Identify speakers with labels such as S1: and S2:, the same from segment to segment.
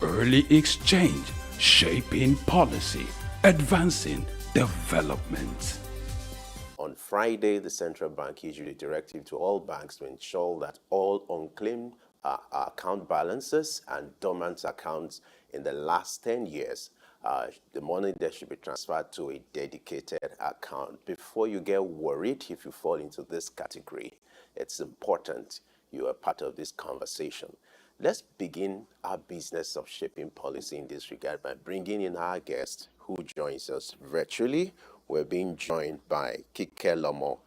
S1: Early exchange, shaping policy, advancing development.
S2: On Friday, the central bank issued a directive to all banks to ensure that all unclaimed account balances and dormant accounts in the last 10 years, the money there should be transferred to a dedicated account. Before you get worried if you fall into this category, it's important you are part of this conversation. Let's begin our business of shaping policy in this regard by bringing in our guest who joins us virtually. We're being joined by Kikelomo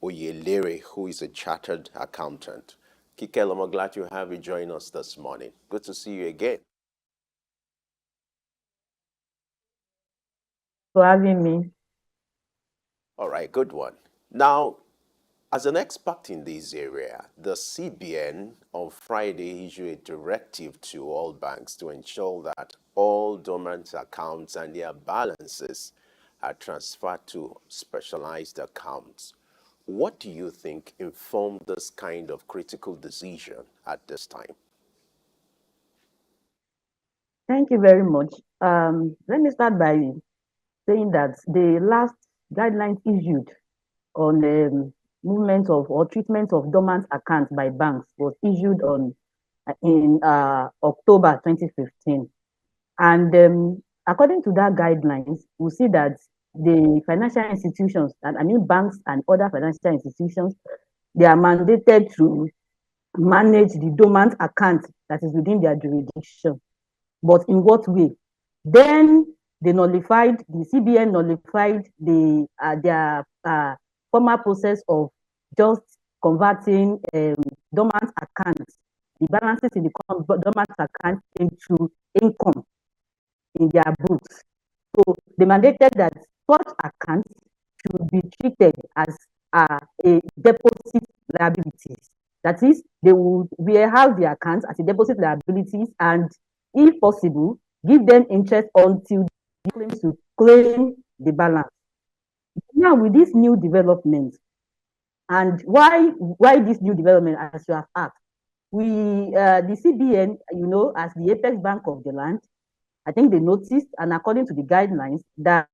S2: Oyelere, who is a chartered accountant. Kikelomo, glad to have you join us this morning. Good to see you again.
S3: For having me.
S2: All right, good one. Now, as an expert in this area, the CBN on Friday issued a directive to all banks to ensure that all dormant accounts and their balances are transferred to specialized accounts. What do you think informed this kind of critical decision at this time?
S3: Thank you very much. Let me start by saying that the last guidelines issued on the movement of or treatment of dormant accounts by banks was issued in October 2015. And according to that guidelines, we see that the financial institutions, banks and other financial institutions, they are mandated to manage the dormant account that is within their jurisdiction. But in what way? Then the CBN nullified their former process of just converting dormant accounts, the balances in the dormant account into income in their books. So they mandated that such accounts should be treated as a deposit liabilities. That is, they would have the accounts as a deposit liabilities, and if possible, give them interest until the claims to claim the balance. Now, with this new development, and why this new development, as you have asked, the CBN, as the apex bank of the land, I think they noticed, and according to the guidelines, that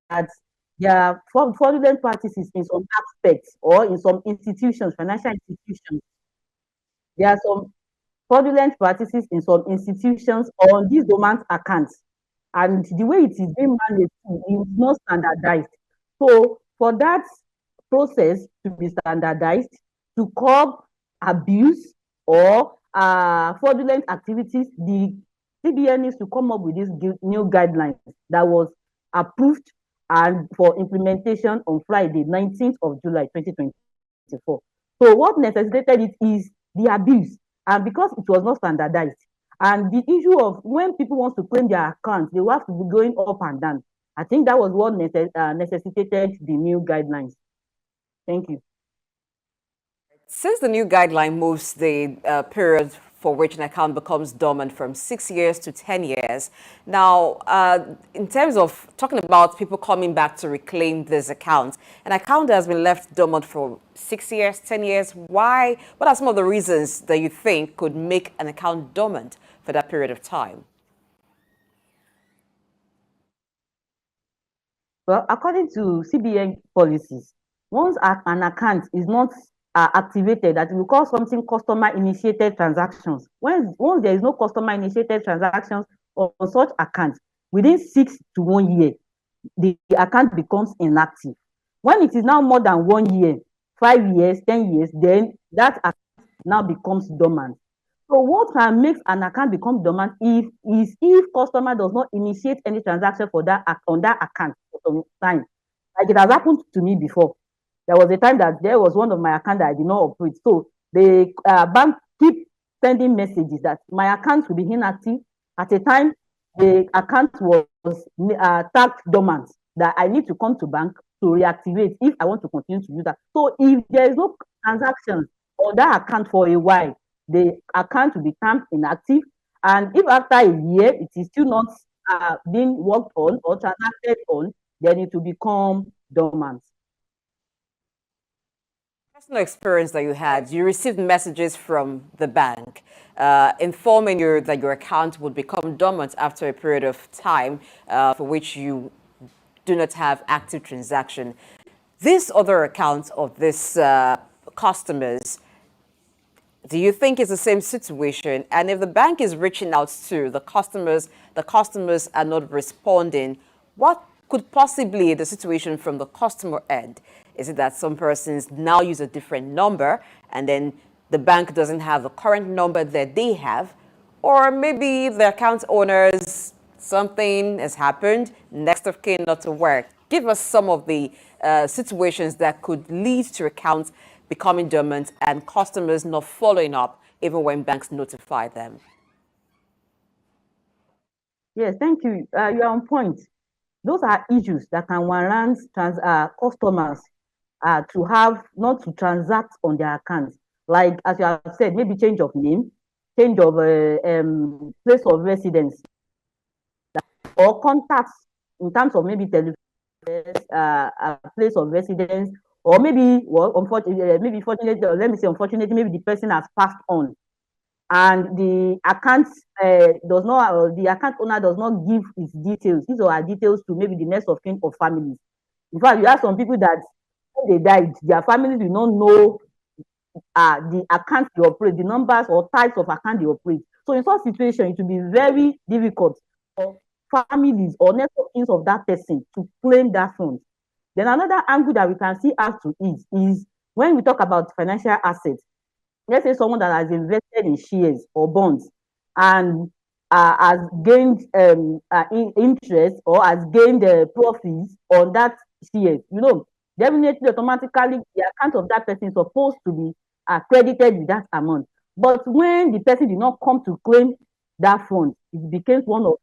S3: there are fraudulent practices in some aspects or in some institutions, financial institutions. There are some fraudulent practices in some institutions on these dormant accounts. And the way it is being managed is not standardized. So for that process to be standardized, to curb abuse or fraudulent activities, the CBN needs to come up with these new guidelines that was approved and for implementation on Friday, 19th of July, 2024. So what necessitated it is the abuse, and because it was not standardized, and the issue of when people want to claim their accounts, they will have to be going up and down. I think that was what necessitated the new guidelines. Thank you.
S4: Since the new guideline moves the period for which an account becomes dormant from 6 years to 10 years. Now, in terms of talking about people coming back to reclaim this account, an account that has been left dormant for 6 years, 10 years, why? What are some of the reasons that you think could make an account dormant for that period of time?
S3: Well, according to CBN policies, once an account is not activated, that will call something customer-initiated transactions. Once there is no customer-initiated transactions on such accounts, within 6 to 1 year, the account becomes inactive. When it is now more than 1 year, 5 years, 10 years, then that account now becomes dormant. So what can make an account become dormant if customer does not initiate any transaction for on that account for some time. Like it has happened to me before. There was a time that there was one of my accounts that I did not operate. So the bank keep sending messages that my account will be inactive. At a time, the account was tagged dormant, that I need to come to bank to reactivate if I want to continue to do that. So if there is no transaction on that account for a while, the account will become inactive. And if after a year it is still not being worked on or transacted on, then it will become dormant.
S4: personal experience that you had, you received messages from the bank informing you that your account would become dormant after a period of time for which you do not have active transaction. These other accounts of these customers, do you think it's the same situation? And if the bank is reaching out to the customers are not responding, what could possibly the situation from the customer end? Is it that some persons now use a different number and then the bank doesn't have the current number that they have? Or maybe the account owners, something has happened, next of kin not to work. Give us some of the situations that could lead to accounts becoming dormant and customers not following up even when banks notify them.
S3: Yes, thank you. You're on point. Those are issues that can warrant customers to have not to transact on their accounts. Like as you have said, maybe change of name, change of place of residence, or contacts in terms of maybe telephone, place of residence, or maybe, well, unfortunately, maybe fortunately, or let me say unfortunately, maybe the person has passed on, and the account does not, the account owner does not give his details, his or her details to maybe the next of kin or families. In fact, you have some people that when they died, their families will not know the accounts they operate, the numbers or types of account they operate. So in such situation, it will be very difficult for families or next of kin of that person to claim that fund. Then another angle that we can see as to it is when we talk about financial assets. Let's say someone that has invested in shares or bonds and has gained interest or has gained profits on that shares, definitely automatically the account of that person is supposed to be credited with that amount. But when the person did not come to claim that fund, it became one of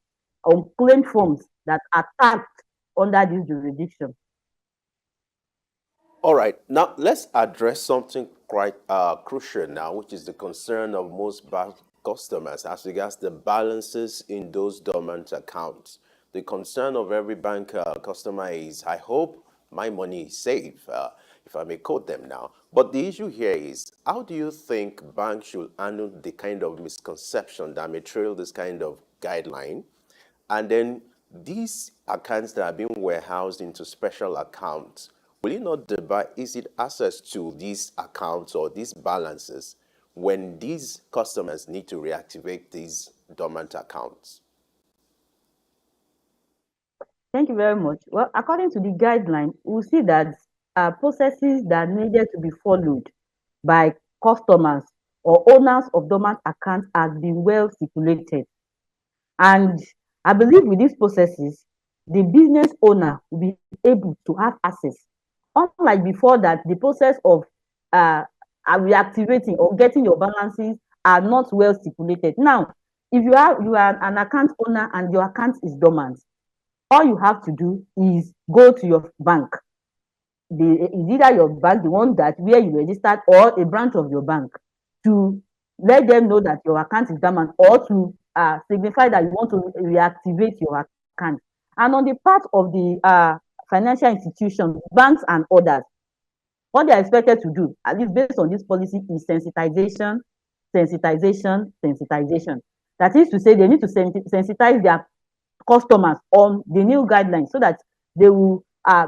S3: unclaimed funds that are taxed under this jurisdiction.
S2: All right, now let's address something quite crucial now, which is the concern of most bank customers as regards the balances in those dormant accounts. The concern of every bank customer is, I hope my money is safe, if I may quote them now. But the issue here is, how do you think banks should handle the kind of misconception that may trail this kind of guideline? And then these accounts that are being warehoused into special accounts, will it not thereby easy access to these accounts or these balances when these customers need to reactivate these dormant accounts?
S3: Thank you very much. Well, according to the guideline, we see that processes that needed to be followed by customers or owners of dormant accounts has been well stipulated. And I believe with these processes, the business owner will be able to have access. Unlike before that, the process of reactivating or getting your balances are not well stipulated. Now, if you are an account owner and your account is dormant, all you have to do is go to your bank. Is either your bank, the one that where you registered, or a branch of your bank, to let them know that your account is dormant, or to signify that you want to reactivate your account. And on the part of the financial institutions, banks and others, what they are expected to do, at least based on this policy, is sensitization, sensitization, sensitization. That is to say, they need to sensitize their customers on the new guidelines so that they will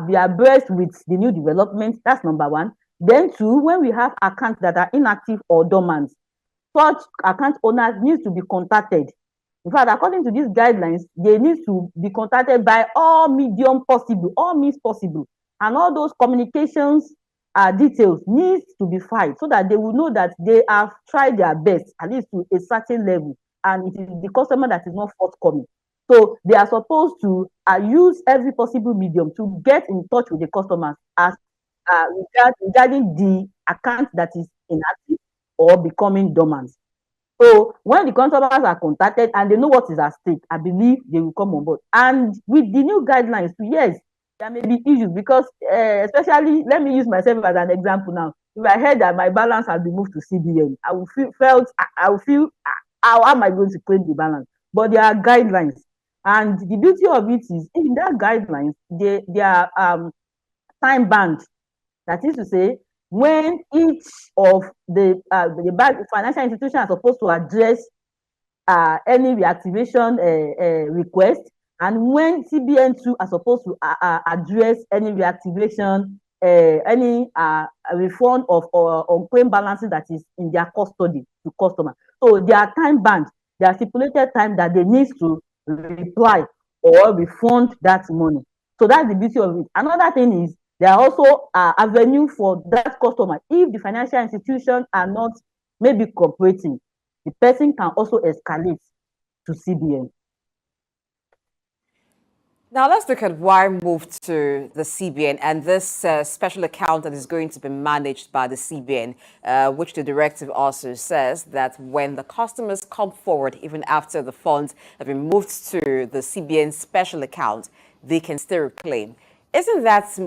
S3: be abreast with the new developments. That's number one. Then two, when we have accounts that are inactive or dormant, such account owners need to be contacted. In fact, according to these guidelines, they need to be contacted by all medium possible, all means possible, and all those communications details needs to be filed so that they will know that they have tried their best, at least to a certain level, and it is the customer that is not forthcoming. So they are supposed to use every possible medium to get in touch with the customers as regarding the account that is inactive or becoming dormant. So when the customers are contacted and they know what is at stake, I believe they will come on board. And with the new guidelines, yes, there may be issues because, especially, let me use myself as an example now. If I heard that my balance has been moved to CBN, I will feel, how am I going to claim the balance? But there are guidelines. And the beauty of it is, in that guidelines, they are time bound. That is to say, when each of the bank financial institution are supposed to address any reactivation request, and when CBN too are supposed to address any reactivation, any refund of unclaimed balances that is in their custody to customer. So there are time bound, there are stipulated time that they need to reply or refund that money. So that's the beauty of it. Another thing is there are also avenue for that customer if the financial institution are not maybe cooperating. The person can also escalate to CBN.
S4: Now let's look at why moved to the CBN and this special account that is going to be managed by the CBN, which the directive also says that when the customers come forward, even after the funds have been moved to the CBN special account, they can still reclaim. Isn't that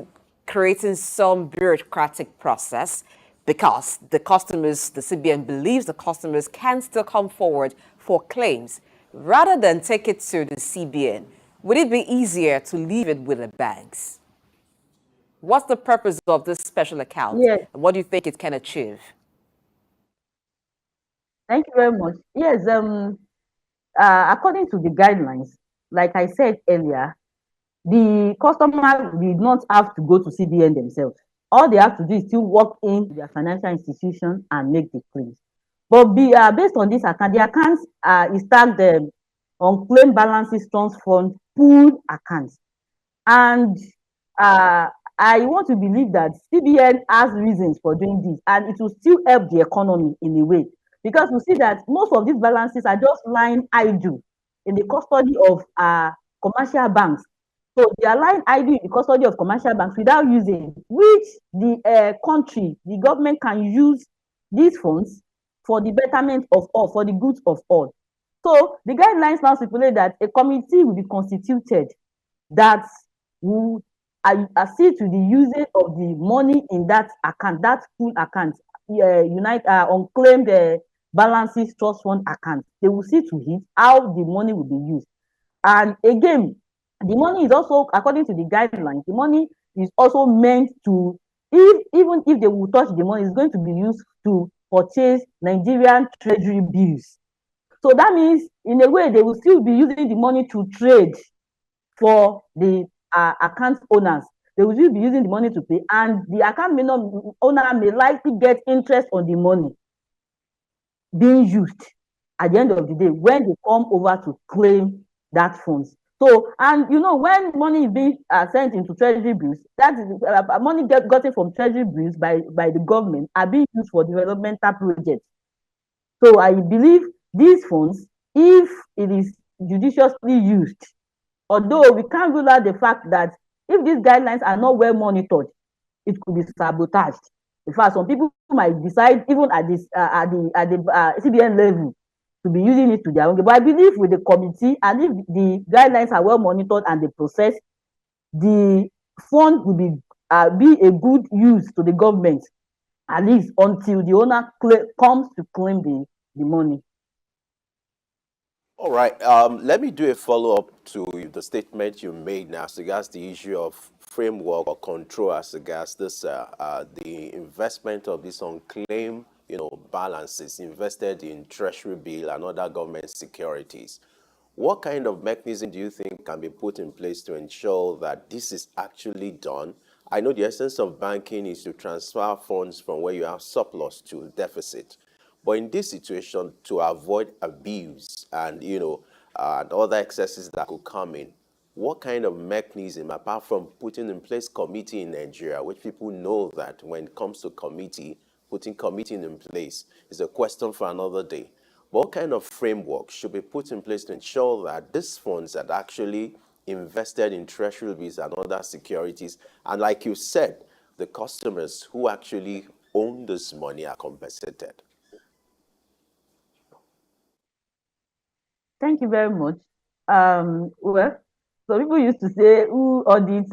S4: creating some bureaucratic process? Because the customers, the CBN believes the customers can still come forward for claims rather than take it to the CBN. Would it be easier to leave it with the banks? What's the purpose of this special account?
S3: Yes.
S4: And what do you think it can achieve?
S3: Thank you very much. Yes, according to the guidelines, like I said earlier, the customer did not have to go to CBN themselves. All they have to do is still walk in their financial institution and make the claims. But based on this account, the accounts is tagged unclaimed balances trust fund pooled accounts. And I want to believe that CBN has reasons for doing this, and it will still help the economy in a way. Because we see that most of these balances are just lying idle in the custody of commercial banks. So they are lying idle in the custody of commercial banks without using, which the country, the government can use these funds for the betterment of all, for the good of all. So the guidelines now stipulate that a committee will be constituted that will see to the usage of the money in that account, that pool account, unclaimed balances trust fund account. They will see to it how the money will be used. And again, the money is also, according to the guidelines, the money is also meant to, even if they will touch the money, it's going to be used to purchase Nigerian treasury bills. So that means, in a way, they will still be using the money to trade for the account owners. They will still be using the money to pay, and the account owner may likely get interest on the money being used at the end of the day when they come over to claim that funds. So, and you know, when money is being sent into treasury bills, that is money gotten from treasury bills by the government are being used for developmental projects. So I believe these funds, if it is judiciously used, although we can't rule out the fact that if these guidelines are not well monitored, it could be sabotaged. In fact, some people might decide, even at the CBN level, to be using it to their own. But I believe with the committee, and if the guidelines are well monitored and the process, the fund will be a good use to the government, at least until the owner comes to claim the money.
S2: All right. Let me do a follow-up to the statement you made now as regards the issue of framework or control as regards this, the investment of these unclaimed, balances invested in treasury bill and other government securities. What kind of mechanism do you think can be put in place to ensure that this is actually done? I know the essence of banking is to transfer funds from where you have surplus to deficit. But in this situation, to avoid abuse and, and other excesses that could come in, what kind of mechanism, apart from putting in place committee in Nigeria, which people know that when it comes to committee, putting committee in place is a question for another day. What kind of framework should be put in place to ensure that these funds are actually invested in treasury bills and other securities, and like you said, the customers who actually own this money are compensated?
S3: Thank you very much. Well, some people used to say who audits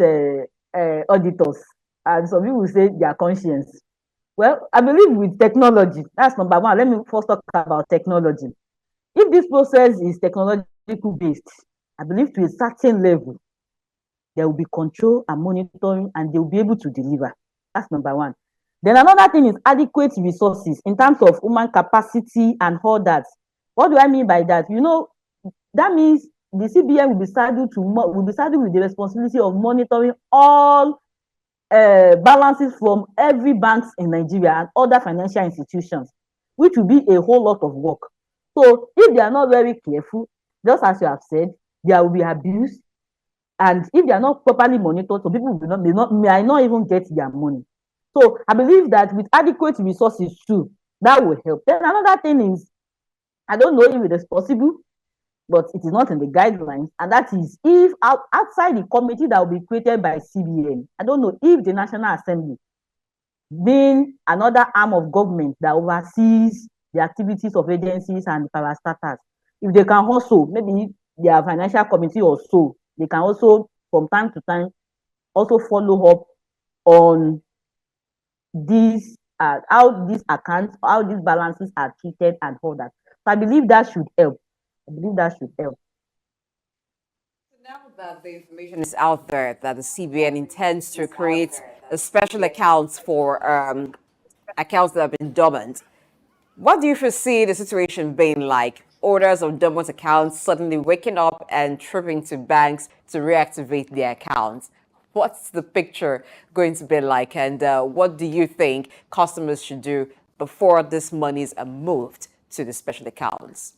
S3: auditors, and some people say their conscience. Well, I believe with technology, that's number one. Let me first talk about technology. If this process is technological based, I believe to a certain level, there will be control and monitoring, and they will be able to deliver. That's number one. Then another thing is adequate resources in terms of human capacity and all that. What do I mean by that? You know, that means the CBN will be saddled with the responsibility of monitoring all balances from every banks in Nigeria and other financial institutions, which will be a whole lot of work. So if they are not very careful, just as you have said, there will be abuse, and if they are not properly monitored, so people may not even get their money. So I believe that with adequate resources too, that will help. Then another thing is, I don't know if it is possible, but it is not in the guidelines, and that is if outside the committee that will be created by CBN, I don't know if the National Assembly, being another arm of government that oversees the activities of agencies and parastatals, if they can also, maybe their financial committee or so, they can also from time to time also follow up on these how these accounts, how these balances are treated and all that. So I believe that should help. I believe that should help.
S4: Now that the information is out there that the CBN intends to create a special accounts for accounts that have been dormant, what do you foresee the situation being like? Orders of dormant accounts suddenly waking up and tripping to banks to reactivate their accounts. What's the picture going to be like, and what do you think customers should do before these monies are moved to the special accounts?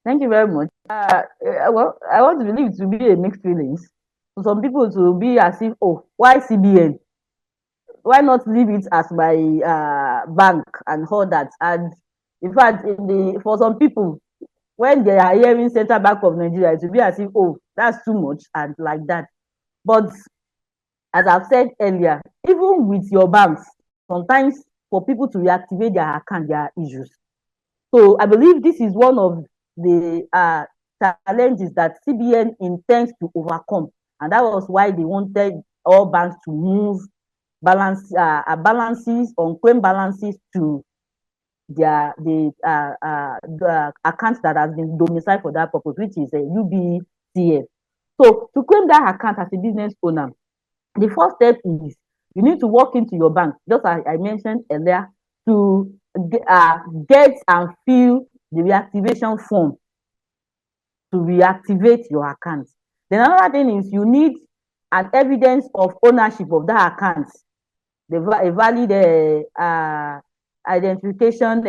S3: Thank you very much. Well, I want to believe it to be a mixed feelings. For some people, it will be as if, oh, why CBN? Why not leave it as my bank and all that? And in fact, for some people, when they are hearing Central Bank of Nigeria, it will be as if, oh, that's too much and like that. But as I've said earlier, even with your banks, sometimes for people to reactivate their account, there are issues. So I believe this is one of the challenges that CBN intends to overcome, and that was why they wanted all banks to move balances, unclaimed balances, to the account that has been domiciled for that purpose, which is a UBCF. So to claim that account as a business owner, the first step is you need to walk into your bank, just as I mentioned earlier, to get and fill the reactivation form to reactivate your account. Then another thing is you need an evidence of ownership of that account, a valid identification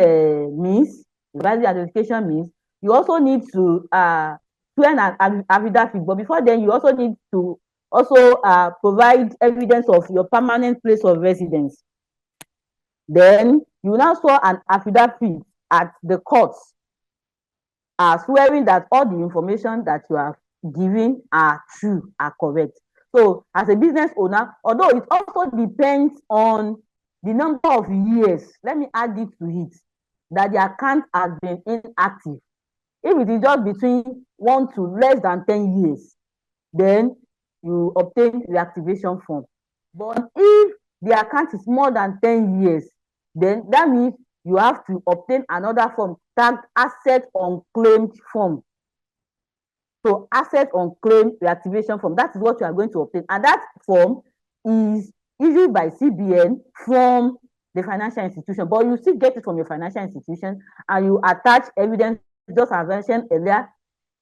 S3: means. Valid identification means you also need to swear an affidavit, but before then you also need to also provide evidence of your permanent place of residence. Then you now swear an affidavit at the courts, swearing that all the information that you have given are true, are correct. So as a business owner, although it also depends on the number of years, let me add it to it, that the account has been inactive. If it is just between 1 to less than 10 years, then you obtain reactivation form. But if the account is more than 10 years, then that means you have to obtain another form tagged asset unclaimed form. So asset unclaimed reactivation form, that is what you are going to obtain. And that form is issued by CBN from the financial institution, but you still get it from your financial institution, and you attach evidence, just as mentioned earlier,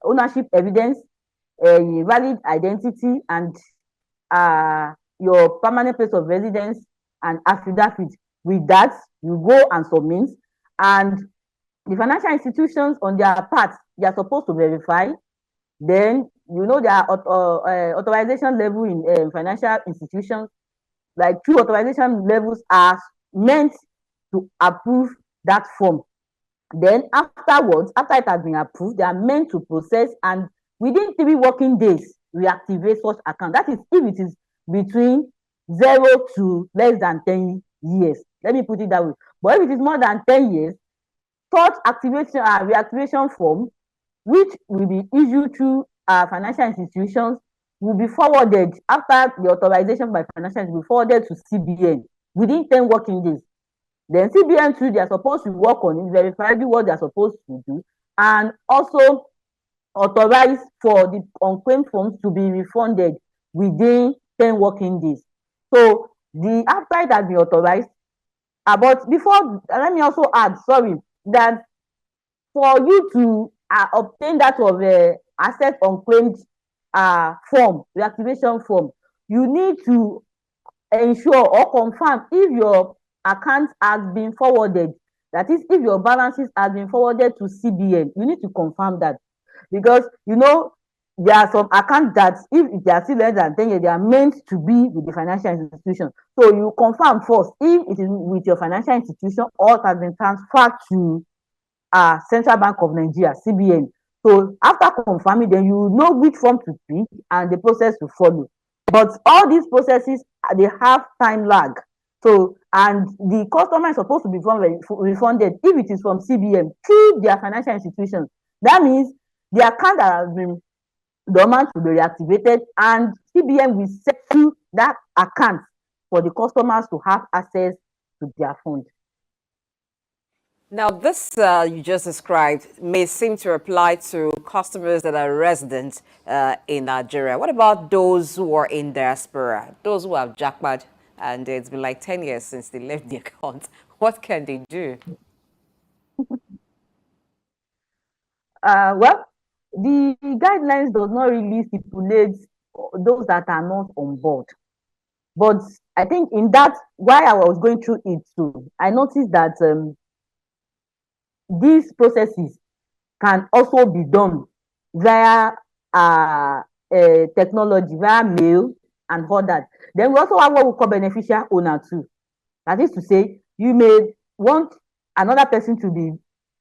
S3: ownership evidence, a valid identity, and your permanent place of residence and affidavit. With that, you go and submit, and the financial institutions on their part, they are supposed to verify. Then you know there are authorization level in financial institutions. Like 2 authorization levels are meant to approve that form. Then afterwards, after it has been approved, they are meant to process, and within 3 working days, reactivate such account. That is if it is between 0 to less than 10 years. Let me put it that way. But if it is more than 10 years, such activation reactivation form, which will be issued to financial institutions, will be forwarded after the authorization by financial institutions, will be forwarded to CBN within 10 working days. Then CBN too, they are supposed to work on it, verify what they are supposed to do, and also authorize for the unclaimed funds to be refunded within 10 working days. So the after it has been authorized, but before, let me also add, sorry, that for you to obtain that of asset unclaimed form, reactivation form, you need to ensure or confirm if your account has been forwarded. That is, if your balances have been forwarded to CBN, you need to confirm that, because there are some accounts that if they are still less than 10 years, they are meant to be with the financial institution. So you confirm first if it is with your financial institution or it has been transferred to Central Bank of Nigeria, CBN. So after confirming, then you know which form to pick and the process to follow. But all these processes, they have time lag. So, and the customer is supposed to be refunded if it is from CBN to their financial institution. That means the account that has been dormant will be reactivated, and CBN will settle that account for the customers to have access to their funds.
S4: Now, this you just described may seem to apply to customers that are resident in Nigeria. What about those who are in diaspora, those who have jackpot and it's been like 10 years since they left the account? What can they do?
S3: Well, the guidelines does not really stipulate those that are not on board. But I think in that, while I was going through it too, I noticed that these processes can also be done via technology, via mail and all that. Then we also have what we call beneficial owner too. That is to say, you may want another person to be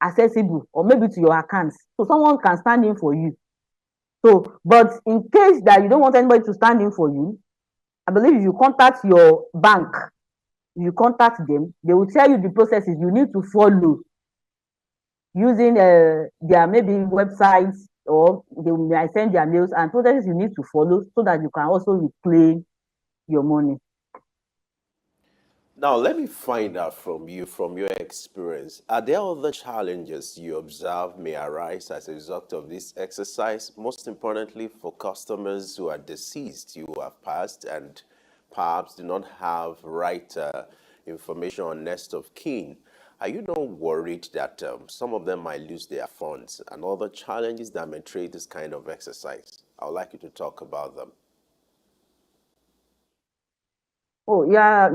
S3: accessible, or maybe to your accounts, so someone can stand in for you. So, but in case that you don't want anybody to stand in for you, I believe if you contact your bank, you contact them, they will tell you the processes you need to follow using their maybe websites, or they might send their mails, and processes you need to follow so that you can also reclaim your money.
S2: Now, let me find out from you, from your experience, are there other challenges you observe may arise as a result of this exercise? Most importantly, for customers who are deceased, who have passed and perhaps do not have right information on next of kin. Are you not worried that some of them might lose their funds and other challenges that may trade this kind of exercise? I would like you to talk about them.
S3: Oh, yeah,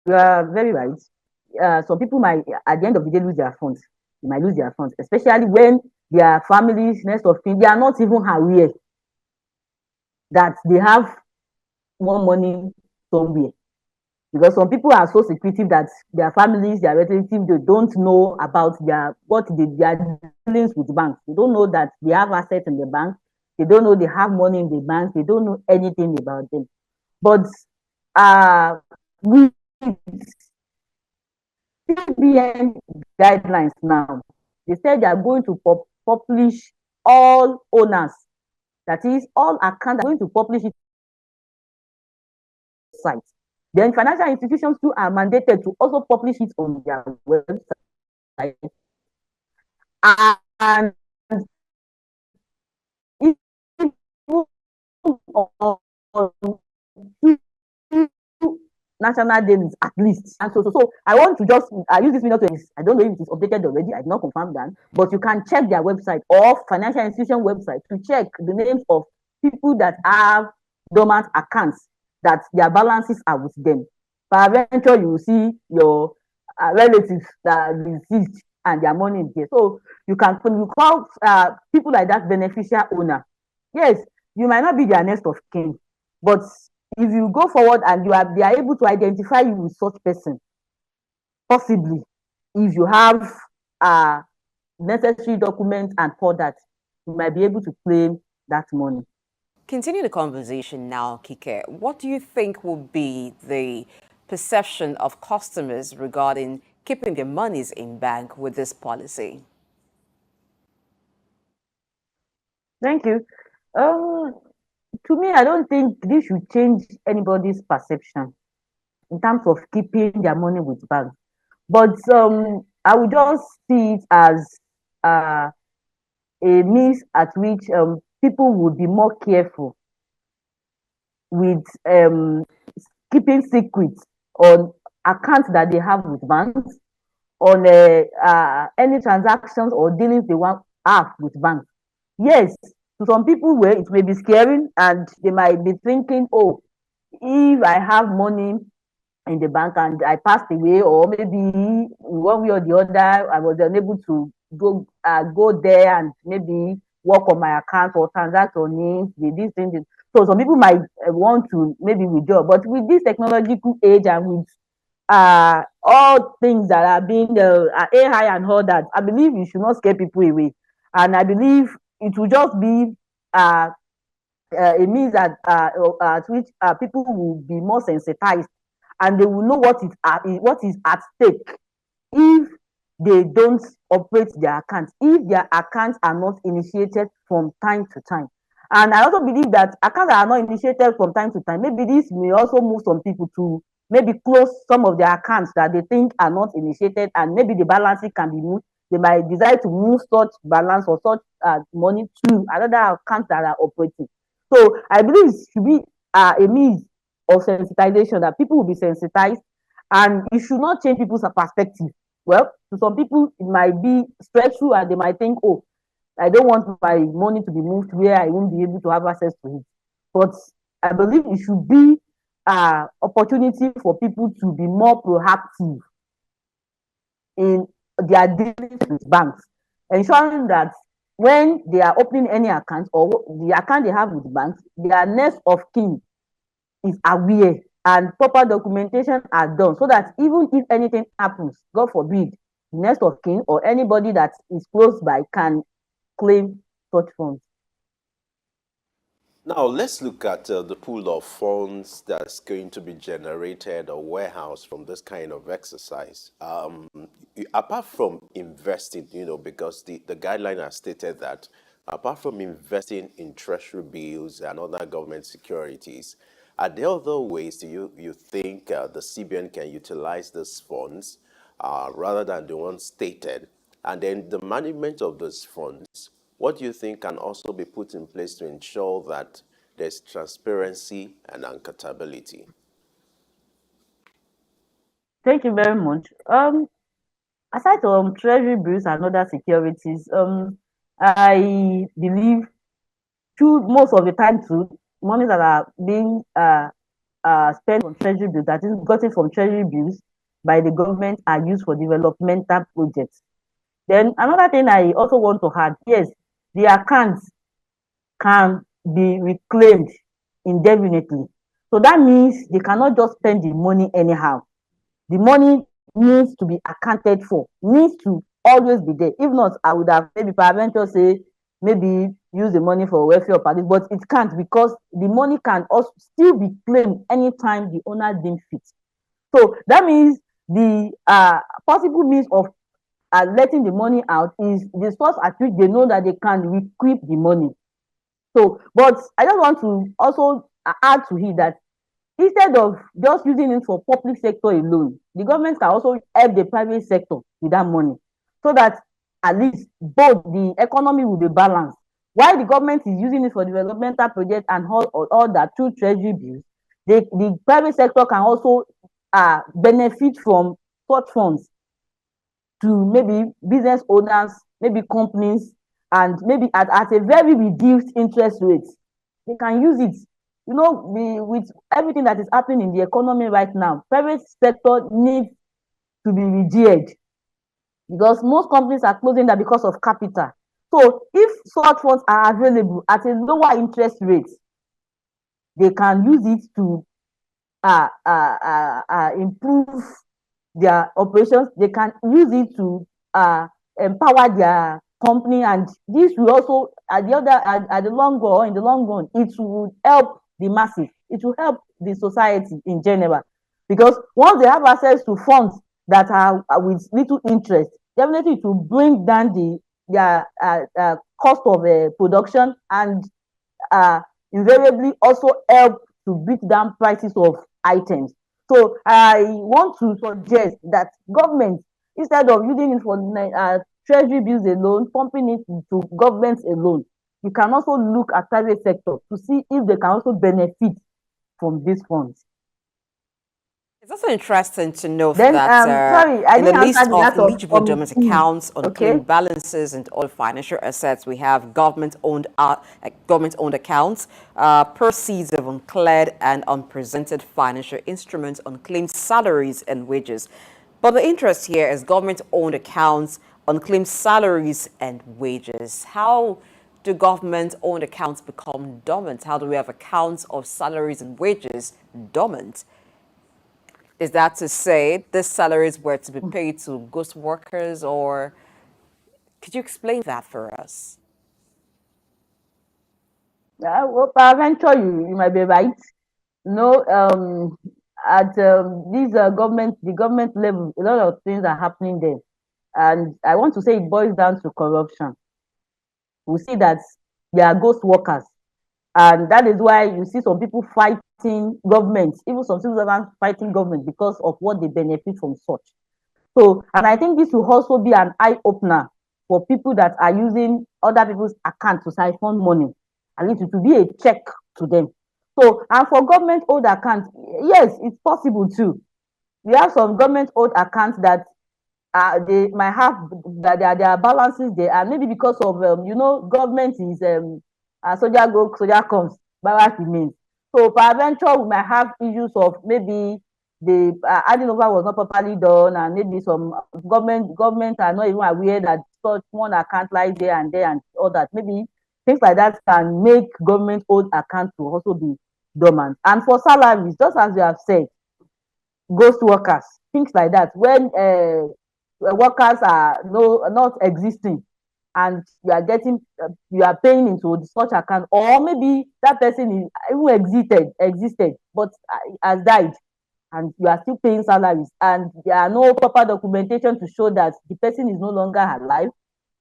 S3: you are very right. Some people might, at the end of the day, lose their funds. They might lose their funds, especially when their families, next of kin, they are not even aware that they have more money somewhere. Because some people are so secretive that their families, their relatives, they don't know about their dealings with banks. They don't know that they have assets in the bank. They don't know they have money in the bank. They don't know anything about them. But with CBN guidelines now, they said they are going to publish all owners, that is, all accounts are going to publish it on the site. Then financial institutions too are mandated to also publish it on their website. And on national days at least. And so I want to just use this minute to, I don't know if it is updated already, I did not confirm that, but you can check their website or financial institution website to check the names of people that have dormant accounts, that their balances are with them. Peradventure, you will see your relatives that are deceased and their money is there. So you call people like that beneficial owner. Yes, you might not be their next of kin, but if you go forward and they are able to identify you with such person, possibly, if you have necessary documents and all that, you might be able to claim that money.
S4: Continue the conversation now, Kike. What do you think will be the perception of customers regarding keeping their monies in bank with this policy?
S3: Thank you. To me, I don't think this should change anybody's perception in terms of keeping their money with banks. But I would just see it as a means at which people would be more careful with keeping secrets on accounts that they have with banks, on any transactions or dealings they want have with banks. Yes, to some people, well, it may be scary, and they might be thinking, oh, if I have money in the bank and I passed away, or maybe one way or the other, I was unable to go there and maybe work on my account or transact on it, these things. So some people might want to maybe withdraw, but with this technological age and with all things that are being AI and all that, I believe you should not scare people away, and I believe it will just be it means that at which people will be more sensitized, and they will know what is at stake if they don't operate their accounts, if their accounts are not initiated from time to time. And I also believe that accounts that are not initiated from time to time, maybe this may also move some people to maybe close some of their accounts that they think are not initiated, and maybe the balancing can be moved. They might decide to move such balance or such money to another account that are operating. So I believe it should be a means of sensitization, that people will be sensitized, and it should not change people's perspective. Well, to some people, it might be stressful, and they might think, oh, I don't want my money to be moved where I won't be able to have access to it. But I believe it should be an opportunity for people to be more proactive in their dealings with banks, ensuring that when they are opening any account or the account they have with banks, their next of kin is aware and proper documentation are done, so that even if anything happens, God forbid, the next of kin or anybody that is close by can claim such funds.
S2: Now, let's look at the pool of funds that's going to be generated or warehoused from this kind of exercise. Apart from investing, because the guideline has stated that apart from investing in treasury bills and other government securities, are there other ways you think the CBN can utilize these funds rather than the ones stated? And then the management of those funds, what do you think can also be put in place to ensure that there's transparency and accountability?
S3: Thank you very much. Aside from treasury bills and other securities, I believe through most of the time too, money that are being spent on treasury bills, that is gotten from treasury bills by the government, are used for developmental projects. Then another thing I also want to add, yes, the accounts can be reclaimed indefinitely. So that means they cannot just spend the money anyhow. The money needs to be accounted for, needs to always be there. If not, I would have maybe peradventure say maybe use the money for welfare or parties, but it can't, because the money can also still be claimed anytime the owner deems fit. So that means the possible means of letting the money out is the source at which they know that they can recoup the money. So, but I just want to also add to it that instead of just using it for public sector alone, the government can also help the private sector with that money, so that at least both the economy will be balanced. While the government is using it for developmental projects and all that through treasury bills, the private sector can also benefit from such funds, to maybe business owners, maybe companies, and maybe at a very reduced interest rate. They can use it. With everything that is happening in the economy right now, private sector needs to be regeared, because most companies are closing down because of capital. So if such funds are available at a lower interest rate, they can use it to improve their operations. They can use it to empower their company, and this will also at the long run, in the long run, it will help the masses, it will help the society in general, because once they have access to funds that are with little interest, definitely it will bring down their cost of production, and invariably also help to beat down prices of items. So I want to suggest that government, instead of using it for treasury bills alone, pumping it into government alone, you can also look at private sector to see if they can also benefit from these funds.
S4: It's also interesting to note
S3: Then,
S4: that
S3: sorry, I
S4: in the
S3: didn't answer
S4: list
S3: the
S4: of
S3: that of
S4: eligible dormant accounts,
S3: okay.
S4: unclaimed balances, and all financial assets, we have government-owned accounts, proceeds of uncleared and unpresented financial instruments, unclaimed salaries and wages. But the interest here is government-owned accounts, unclaimed salaries and wages. How do government-owned accounts become dormant? How do we have accounts of salaries and wages dormant? Is that to say these salaries were to be paid to ghost workers, or could you explain that for us?
S3: Well, peradventure, you might be right. No, at this the government level, a lot of things are happening there, and I want to say it boils down to corruption. We see that there are ghost workers, and that is why you see some people fighting government, even some civil servants fighting government because of what they benefit from such. So, and I think this will also be an eye opener for people that are using other people's account to siphon money. At least it will be a check to them. So, and for government owned accounts, yes, it's possible too. We have some government owned accounts that they might have that their balances there, and maybe because of government is soldier go soldier comes, barrack remains. So peradventure we might have issues of maybe the handing over was not properly done, and maybe some government are not even aware that such one account lies there and all that. Maybe things like that can make government owned account to also be dormant. And for salaries, just as you have said, ghost workers, things like that, when workers are not existing, and you are getting you are paying into such account, or maybe that person is even existed but has died, and you are still paying salaries, and there are no proper documentation to show that the person is no longer alive,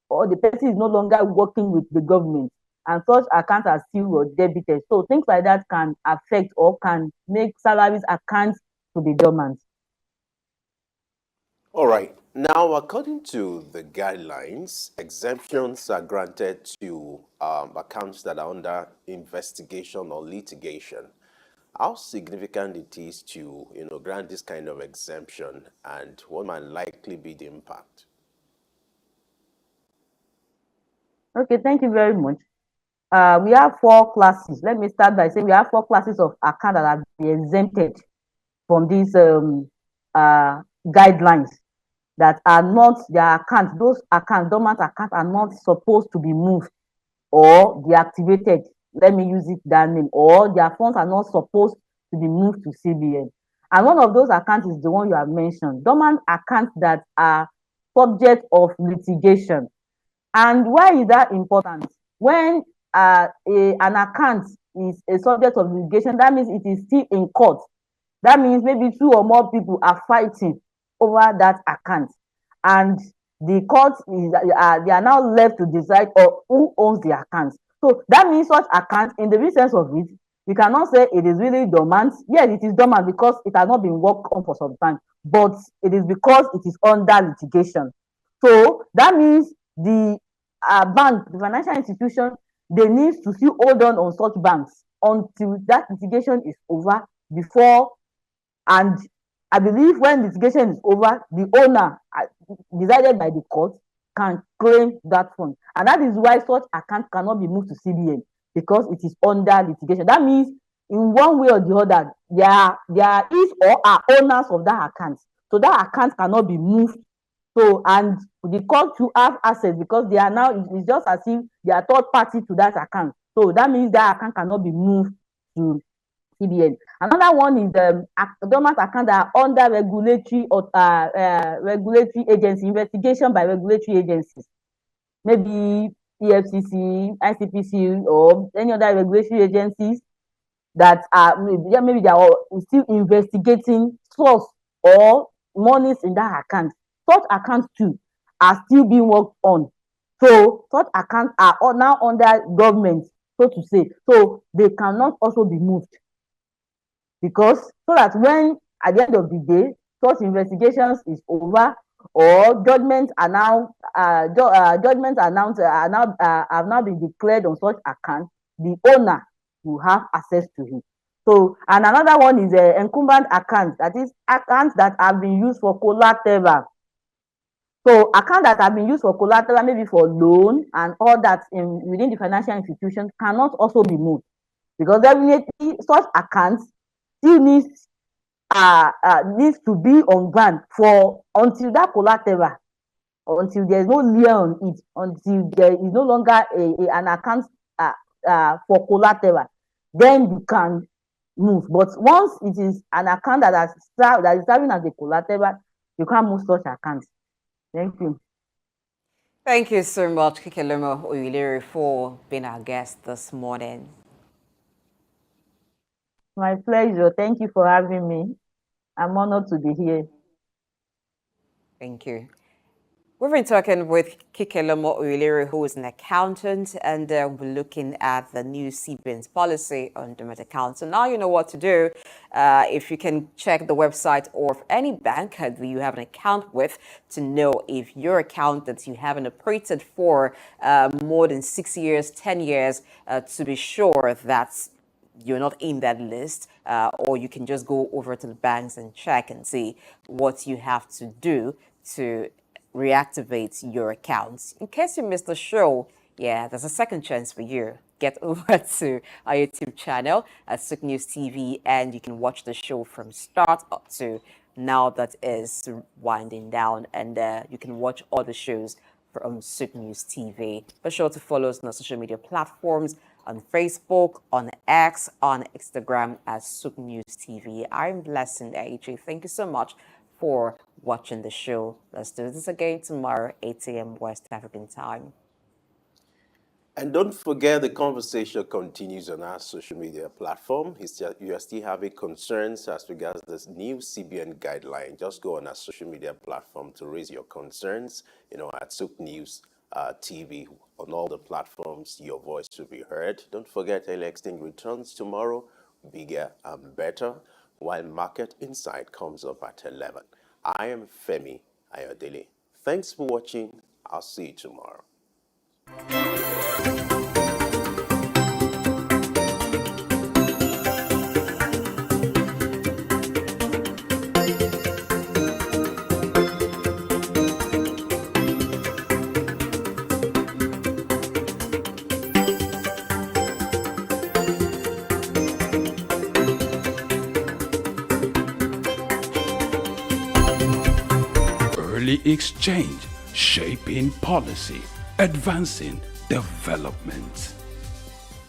S3: or the person is no longer working with the government, and such accounts are still debited. So things like that can affect or can make salaries accounts to be dormant.
S2: All right. Now, according to the guidelines, exemptions are granted to accounts that are under investigation or litigation. How significant it is to, grant this kind of exemption, and what might likely be the impact?
S3: Okay, thank you very much. We have 4 classes. Let me start by saying we have 4 classes of account that have been exempted from these guidelines, that are not their accounts. Those accounts, dormant accounts, are not supposed to be moved or deactivated. Let me use it that name. Or their funds are not supposed to be moved to CBN. And one of those accounts is the one you have mentioned, dormant accounts that are subject of litigation. And why is that important? When an account is a subject of litigation, that means it is still in court. That means maybe 2 or more people are fighting over that account, and the court is they are now left to decide who owns the account. So that means such account, in the real sense of it, we cannot say it is really dormant. Yes, it is dormant because it has not been worked on for some time, but it is because it is under litigation. So that means the bank, the financial institution, they need to still hold on such banks until that litigation is over before. And I believe when litigation is over, the owner, decided by the court, can claim that fund. And that is why such account cannot be moved to CBN, because it is under litigation. That means in one way or the other, there is or are owners of that account. So that account cannot be moved. So, and the court to have access, because they are now, it's just as if they are third party to that account. So that means that account cannot be moved to CBN. Another one is dormant account that are under regulatory agency, investigation by regulatory agencies, maybe EFCC, ICPC, or any other regulatory agencies that are maybe they are still investigating source or monies in that account. Such accounts too are still being worked on. So such accounts are now under government, so to say. So they cannot also be moved, because so that when at the end of the day such investigations is over, or judgments are now judgments announced have now been declared on such account, the owner will have access to it. So, and another one is incumbent accounts, that is accounts that have been used for collateral. So accounts that have been used for collateral, maybe for loan and all that within the financial institution, cannot also be moved, because definitely such accounts still needs to be on ground for until that collateral, until there is no lien on it, until there is no longer an account for collateral, then you can move. But once it is an account that is serving as a collateral, you can't move such account. Thank you.
S4: Thank you so much, Kikelomo Oyelere, for being our guest this morning.
S3: My pleasure. Thank you for having me. I'm honored to be here.
S4: Thank you. We've been talking with Kikelomo Oyelere, who is an accountant, and we're looking at the new CBN's policy on dormant accounts. So now you know what to do. If you can check the website of any bank that you have an account with to know if your account that you haven't operated for more than 6 years, 10 years, to be sure that you're not in that list, or you can just go over to the banks and check and see what you have to do to reactivate your accounts. In case you missed the show, yeah, there's a second chance for you. Get over to our YouTube channel at SOUQ News TV, and you can watch the show from start up to now that is winding down, and you can watch all the shows from SOUQ News TV. Be sure to follow us on our social media platforms, on Facebook, on X, on Instagram as SOUQ News TV. I'm Blessing AJ. Thank you so much for watching the show. Let's do this again tomorrow, 8 a.m. West African time.
S2: And don't forget, the conversation continues on our social media platform. You are still having concerns as regards this new CBN guideline. Just go on our social media platform to raise your concerns. At SOUQ News TV, on all the platforms, your voice will be heard. Don't forget, Early Exchange returns tomorrow, bigger and better, while Market Insight comes up at 11. I am Femi Ayodele. Thanks for watching. I'll see you tomorrow.
S1: Early exchange, shaping policy, advancing development.